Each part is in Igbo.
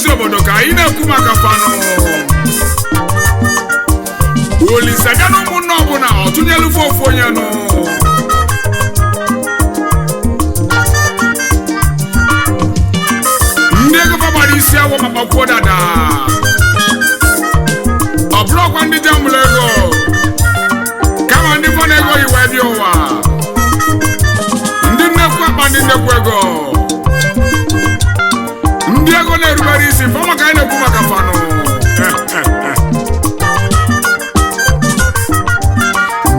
ezi obodo ka anyị na-ekwu maka fanụ Olise bịa na ụmụnne ọbụla ọtụnyelu ofu onye nụ ndị ego gbara isi awọ ma gbakwuo dada ọ bụrụkwa ndị jambụl ego kama ndị fọ na ego iwe bịa ụwa ndị nnekwu akpa ndị nnekwu ego ndị ego na-erubere isi fọ maka anyị na-ekwu maka fanụ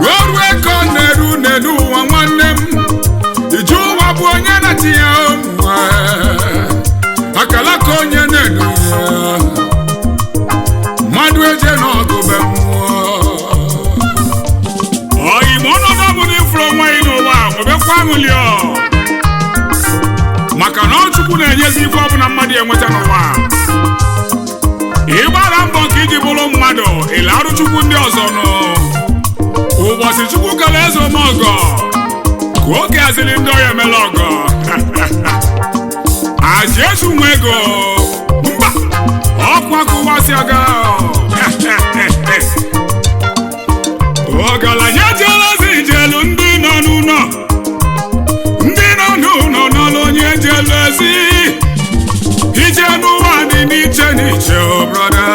n'ọrụ ego na-eru n'elu ụwa nwanne m iji ụwa bụ onye na-etinye ụmụ akala ka onye na-edu ya mmadụ eje n'ọgụ be mmụọ oyi ma ọnọdụ ọ bụla ifuru onwe anyị n'ụwa nwebekwa aṅụlio maka na Chukwu na-enyezi ife ọbụla mmadụ enweta n'ụwa ịgbara mbọ nke iji bụrụ mmadụ ịlarụ Chukwu ndị ọzọ nụ ụbọchị Chukwu kere eze ome ọgọ ka oge azịrị ndị ọya emela ọgọ aji ezu nwe ego mba ọkwa kụwasị aga ọgaranya jelezi ijelu ndị nọ n'ụlọ ndị nọ n'ụlọ n'ọlụ onye jelu ezi ije n'ụwa dị n'iche n'iche brọda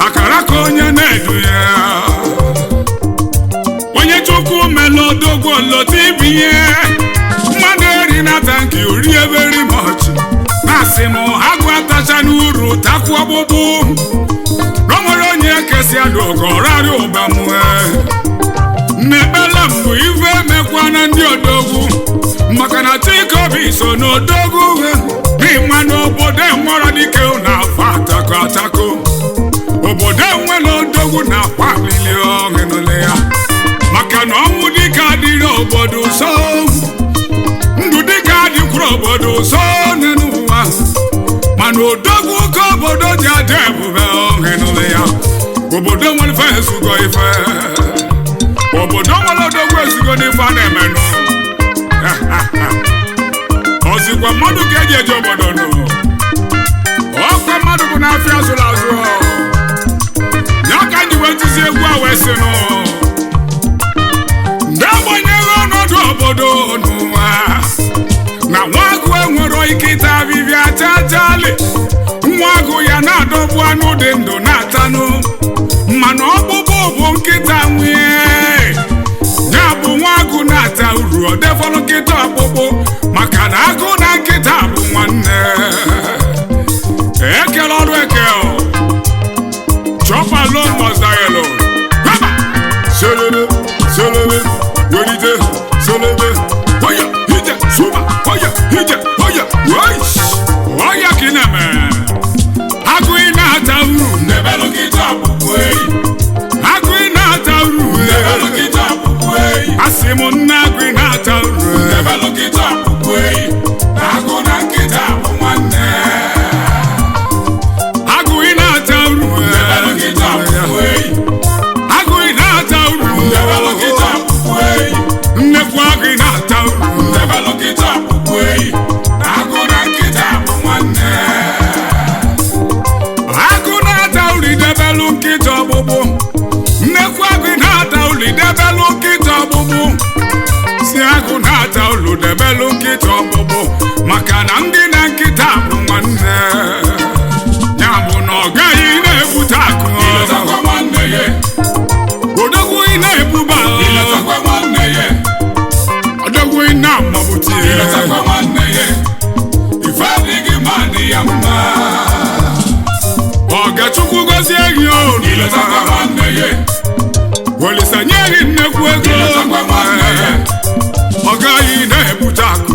akara ka onye na-edu ya onye Chukwu melo odogwu olota ibinye mmadụ eri na tanki rie very much na-asị m agụ atacha n'uru takwu ọgbụgbụ n'onwere onye kesi adụ ọgọrarị ụbamue mmekpela mbụ ife emekwana ndị odogwu maka na Chikobi so n'odogwu n'ịma n'obodo enwere dike na-afọ atako atako obodo enwere odogwu na-akwa alili ọṅụnụle ya maka na ọnwụ dịka adịrị obodo so ndụ dịka adịkwuru obodo so n'ụwa mana odogwu ka obodo ji adị ebube ọṅụnụle ya obodo nwere ife ezugo ife obodo nwere odogwu ezugo n'ife a na-emenụ ozikwa mmadụ ka eji eje obodo nụ ọkwa mmadụ bụ n'afịa azụrụ azụ ya ka ji wee tizi egwu a wee sị nụ ndị agbanyeghị ọnọdụ obodo n'ụwa na nwa agụ enwero ike ịta abịbịa chachali nwa agụ ya na-adọgbu anụ dị ndụ na-atanụ mana ọkpụkpụ bụ nkịta nwee ya bụ nwa agụ na-ata uru ọ defọrọ nkịta ọkpụkpụ maka na agụ na nkịta bụ nwanne ekele ọrụ eke chop alone must die alone selebe selebe welite selebe oya ije suba oya ije oya oya ka ị na-eme agụ ị na-ata uru n'ebelu nkịta ọkpụkpụ eyi agụ ị na-ata uru n'ebelu nkịta ọkpụkpụ eyi asị m nne agụ ị na-ata uru n'ebelu nkịta ọkpụkpụ eyi agụ na nkịta bụ nwanne agụ ị na-ata uru n'ebelu nkịta ọkpụkpụ eyi agụ ị na-ata uru n'ebelu nkịta ọkpụkpụ eyi nnekwu agụ ị na-ata uru n'ebelu nkịta ọkpụkpụ eyi agụ na nkịta bụ nwanne agụ na-ata uru idebelu nkịta ọgbụgbụ nnekwu agụ na-ata uru idebelu nkịta ọgbụgbụ si agụ na-ata uru debelu nkịta ọgbụgbụ maka na ndị na nkịta bụ nwanne ya bụ na ọ gaghị na-ebute akụ odogwu ị na-ebuba odogwu ị na-amabute ife adịghị ma dị ya mma Ọgachukwu gozie gị Olise nye gị nnekwu ego ọ gaghị na-ebute akụ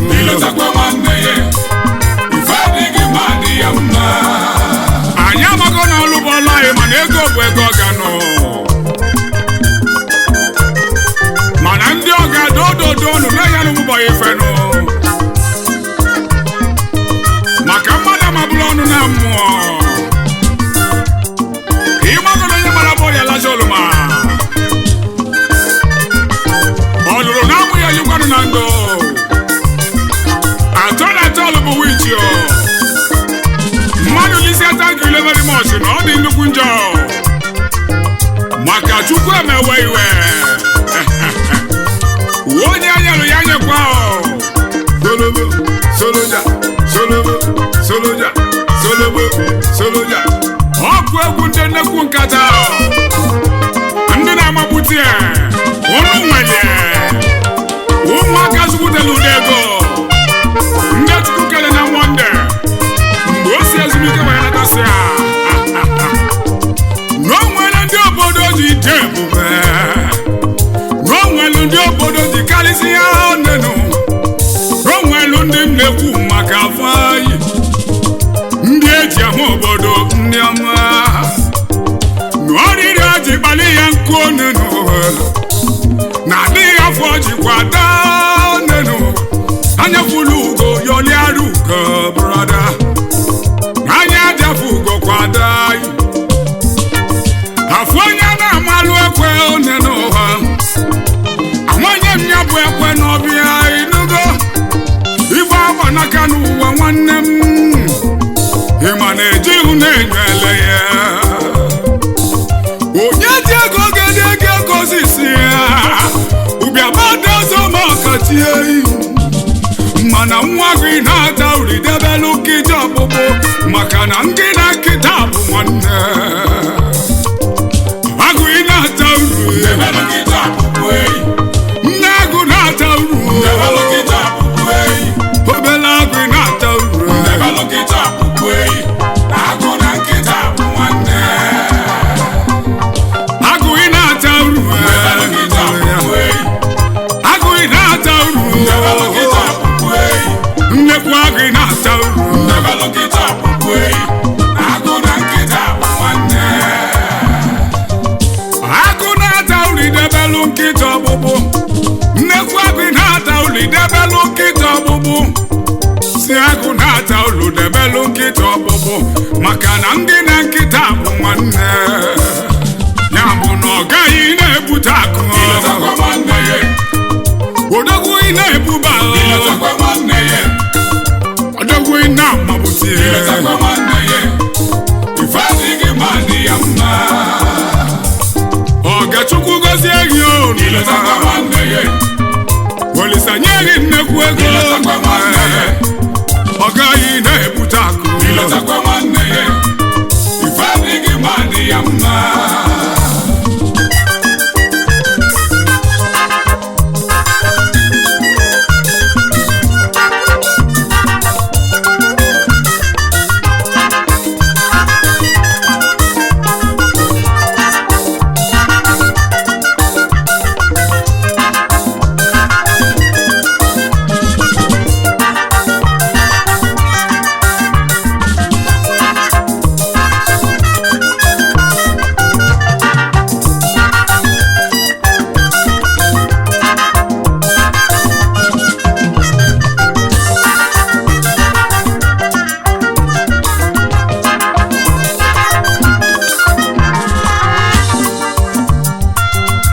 anyị amago na ọlụ bọọlụ anyị mana ego bụ ego ọganụ mana ndị ọga dododo ọnụ na-enye n'ụbọchị ifenụ maka mmadụ amabụla ọnụ na mmụọ ịmago na onye mara bọọlụ ya lacha oluma ọ lụrụ na amụ ya yikwanụ na ndụ atọ na atọ ọlụ bụ wichi Chukwu emewe iwe onye anyelu ya nyekwa soloja ọkụ egwu ndị nnekwu nkata ndị na-amapụta ụnụ nwere ụmụaka zụpụtara ụdị ego ndị Chukwu kere na Mọnde mgbe o si ezumike ma ya natasị ya n'onwere ndị obodo ji ije ebube n'onwere ndị obodo ji karịsị ya ọnụnụ n'onwere ndị na-ekwu maka afọ anyị ndị eji ahụ obodo ndị ọma n'ọrịrị ji kpali ya nkụ ọnụnụ na adịghị afọ jikwa daa ọnụnụ anya fulu ugo yọliara ugo brọda anya ajafu ugo kwada afọ onye na-amalụ ekwe one n'ụwa amanye m ya bụ ekwe n'ọbịa inugo ife agba n'aka n'ụwa nwanne m ịma na-eji ihu na-enyele ya onye ji ego gede ego osisi ya ụbịabada ọzọ ma ọkatie mana nwa gị na-ata uri debelu nkịta ọkpụkpụ maka na ndị na nkịta bụ nwanne agụ ị na-ata uru nne agụ na-ata uru obele agụ ị na-ata uru agụ ị na-ata uru agụ ị na-ata uru nnekwu agụ ị na-ata uru agụ na-ata uri debelu nkịta ọgbụgbụ nnekwu agụ na-ata uri debelu nkịta ọgbụgbụ si agụ na-ata uru debelu nkịta ọgbụgbụ maka na ndị na nkịta bụ nwanne ya bụ na ọ gaghị na-ebute akụ odogwu ị na-ebuba odogwu ị na-amabụti ife adịghị ma dị ya mma Chukwu gozie gị Olisa nye gị nnekwu ego ọ gaghị na-ebute akụ ife adịghị ma dị ya mma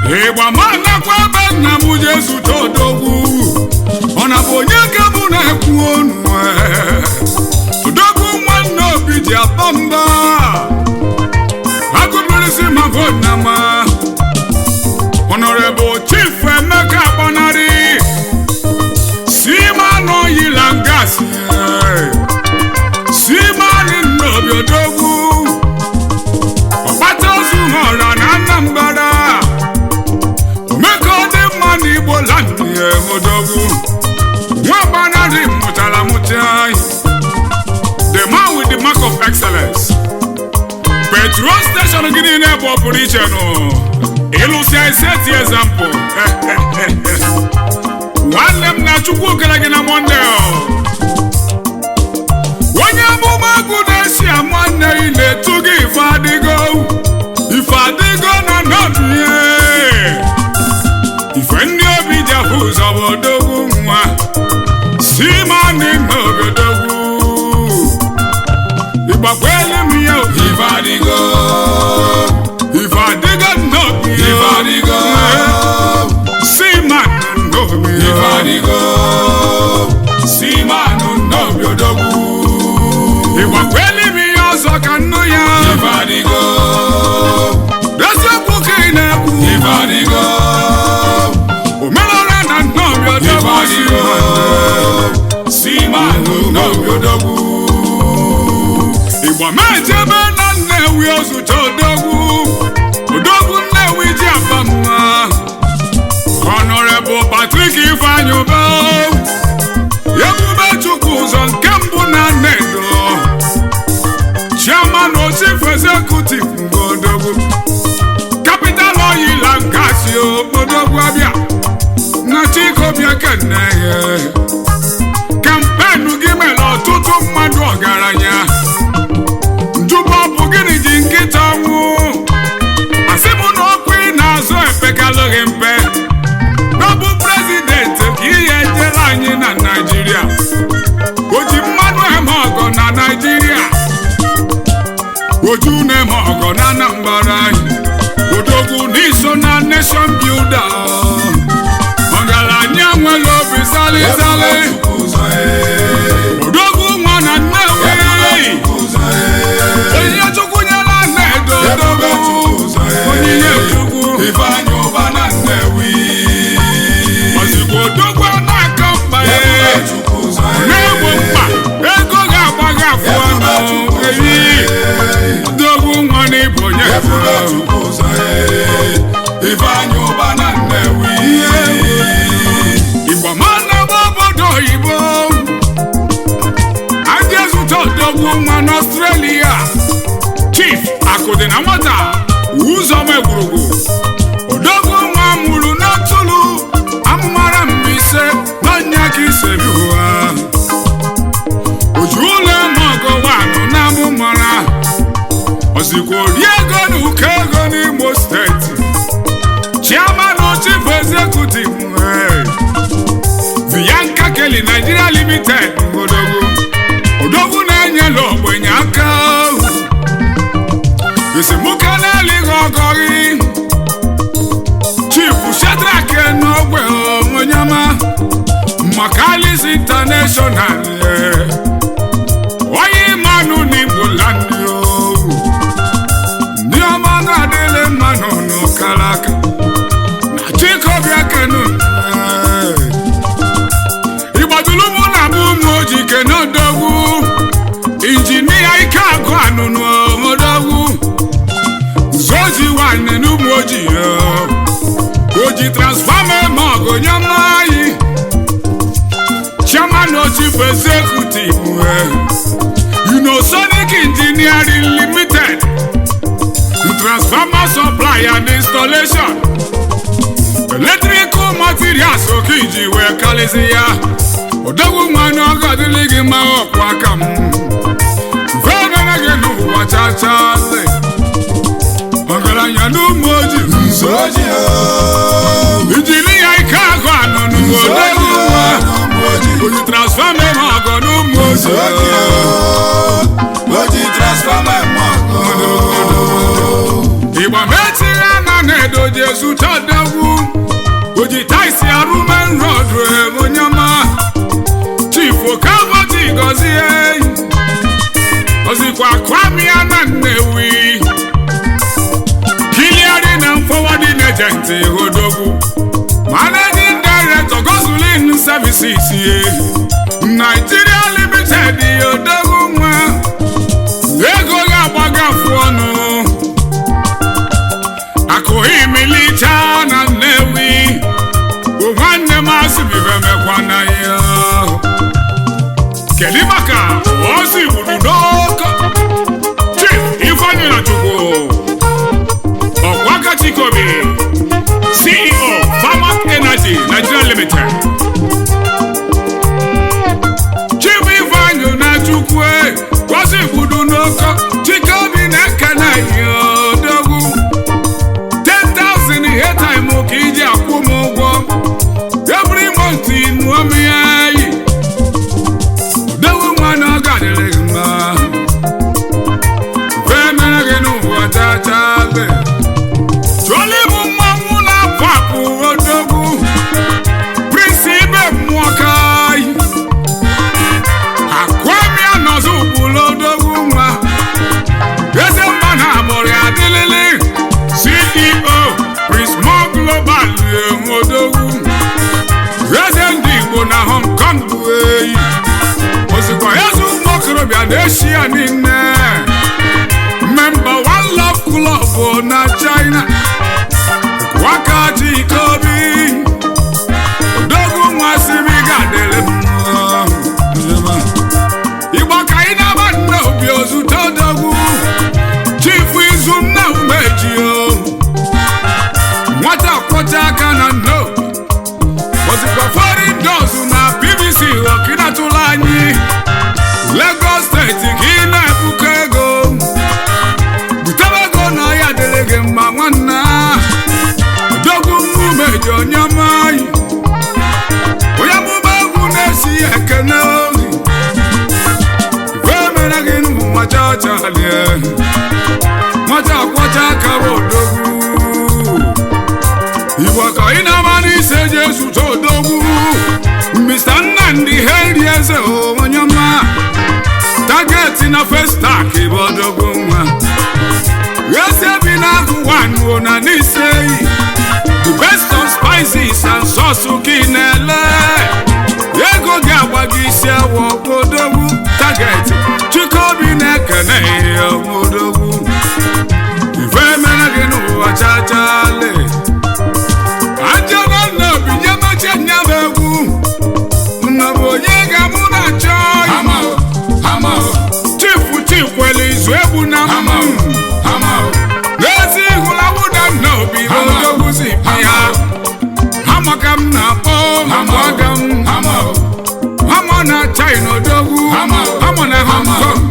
ịgba ma nakwa ebe nna m Jesu todogwu ọ na bụ onye ka mụ na-ekwu ọnụ odogwu nwanne obi ji apa mba agụbirisi ma bụ nna ma Honorable Chief Emeka Agbanarị Seaman Oil and Gas Seaman Nnobi odogwu ọkpata ozu họra na Anambra Igbo land odogwu nwa Agbanarị mụtara mụta the man with the mark of excellence petrol station gị niile bụ ọpụrụ iche nụ ịlụsịa iseti example nwanne m na Chukwu kere gị na Mọnde onye amụma agụ na-esi nwanne ị na-etu gị ife adịgo na nọdụ ife ndị obi ji afụ ụzọ bụ odogwu nwa Seaman Nnobi odogwu ịgbakwelu m ya ife adịgo Nnobi Seaman Nnobi odogwu ịgbakwelu m ya ọzọ ka nnu ya odogwu Igbo mejebe na Nnewi ozute odogwu Nnewi ji aba mma Honorable Patrick Ifeanyi Uba Ebube Chukwu ụzọ nke mbụ na Nnedo Chairman Chief Executive odogwu Capital Oil and Gas odogwu abịa na Chikobia Keneye kampenu gị mere ọtụtụ mmadụ ọgaranya njụbọ bụ gịnị ji nkịta ọnwụ asị m na okwu ị na-azụ epekalụghị mpe n'ọbụ prezidenti ka ihe ejere anyị na Naịjirịa o ji mmanụ eme ọgọ na Naịjirịa oju na-eme ọgọ na Anambra anyị odogwu n'iso na nation builder ọgaranya nwere obi zalizali odogwu nwa na Nnewi onye Chukwu nyela Nnedo odogwu onyinye Chukwu Ifeanyi Uba na Nnewi ozigbo odogwu na-aka mkpa na-egbo mkpa ego ga-agbaghị afọ ọnụ odogwu nwa na Igbo onye Ifeanyi Uba na Nnewi Igbo mana obodo oyibo adị ezute odogwu nwa n'Australia Chief Akụdị na nwata Uzoma Egwurugwu odogwu nwa mụrụ n'Atụlụ amụmara Mbaise n'ọnya ka isebi ụwa oju ụlọ ọgọ wanụ na amụmara ozikwa ori ego na ụkọ ego n'Imo steeti Chairman Chief Executive Bianca Kelly Nigeria Limited odogwu na-enyela ogbenye aka esemokwu na-elighị ọgọghị Chief Shadrack n'ogbe Onyema Makalis International onye mmanụ n'Igbo land ndị ọma na-adịle mmanụ n'ọkara aka na Chikobia Kenu Igbadulumu na bụ ụmụ ojii kene odogwu injinia ike agụ anụnụ odogwu zoji nwanne n'ụmụ ojii oji transfọma eme ọgụ nyamayi Chairman Chief Executive Unosonic Engineering Limited transformer supply and installation electrical materials okiji wee kalịsị ya odogwu nwanne ọgọ adịlị gị ma ọkwa aka m venere gị n'ụwa chachasị ọgaranya n'ụmụ ojii nsoji ijiri ya ike agụ anụnụ odogwu nwa oji transfọma eme ọgọ n'ụmụ ojii Igbo mechiri na Nnedo Jesu chọdogwu oji taisi arụmen road Onyema Chief Okavoti Gozie ozikwa Kwamia na Nnewi Kiliari na forwarding agent odogwu Managing Director Gosulin Services Nigeria Limited odogwu nwa ego ga-agbaga afọ ọnụ akụghị milicha na Nnewi nwanne masị bibe mekwana ya kedu maka ozi gburu n'oko Chief Ifeanyi Chukwu Ọkwaka Chikobi CEO Farmac Energy Nigeria Limited Chief Ifeanyi Chukwu ozi gburu n'oko Chikobi na-ekene ya odogwu 10,000 ihe time ka iji akwụ m ụgwọ every month inuo m ya yi odogwu nwa na ọ gadịrị mma venere gị n'ụwa chachale chụọla ịbụ mmanwụ na-apụ apụ odogwu Prince Asia niile. Member One Love Club na China. Wakati Kobi Dogu Mwasimi Gadele Igba Kaina Bando Biozu Todogu Chief Izum na Umejio Mwata Kwota Kana no Wazikwa foreign doors na BBC Wakina Tulanyi Lagos State Kina Bukego Butabago na ya delege mwana Mejo nyamai Oya mubagu nesi ekene Veme ginu mwachacha halie Mwacha kwacha kabo dogu Iwaka inamani se Jesu to dogu Mr. Nandi heli eze o wanyama Target na festa kibo dogu Yese binagu wanu ona nisei The best of spices and sauce kinele. Yego gawagi sia wokodogu target. Chikobi nekene wokodogu. Ifemena genu achachale. Ajana no binyama chenyabegu. Unaboyega muna choy. Hama. Chifu kweli zwebu na hama. Nezi hula wuda no bi wodogu zipia. Hamakam na po hamagam Hamana China dogu Hamana Hong Kong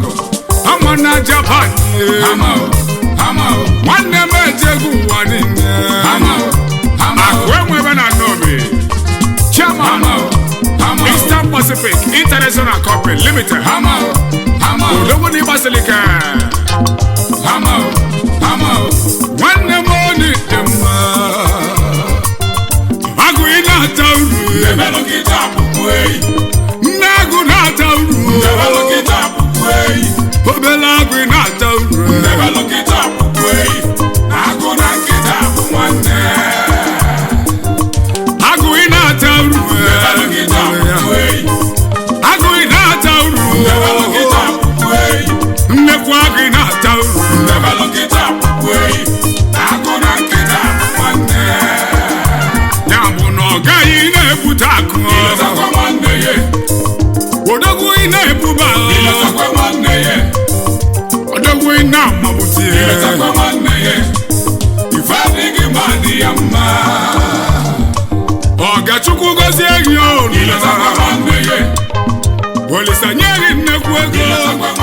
Hamana Japan Wane mejegu wanine Akwemwe bena nobe Chairman Eastern Pacific International Corporate Limited Udogu ni Basilica Wane moni dema Never look it up, way. Nago not out, never look it up, way. Pobela not out, never look it up, way. Nago not get up one day. Ago not out, never look it up, way. Ago not out, never look it up, way. Never not out, never look it up, way. Ago not get up one day. Gai na ebutaku Ilota kwa mande ye Odogu ina ebuba Ilota kwa mande ye Odogu ina mabuti Ilota kwa mande ye Ifadigi mandi yama Oga chuku gozi egyo Ilota kwa mande ye Olisa nyeri nekwego Ilota kwa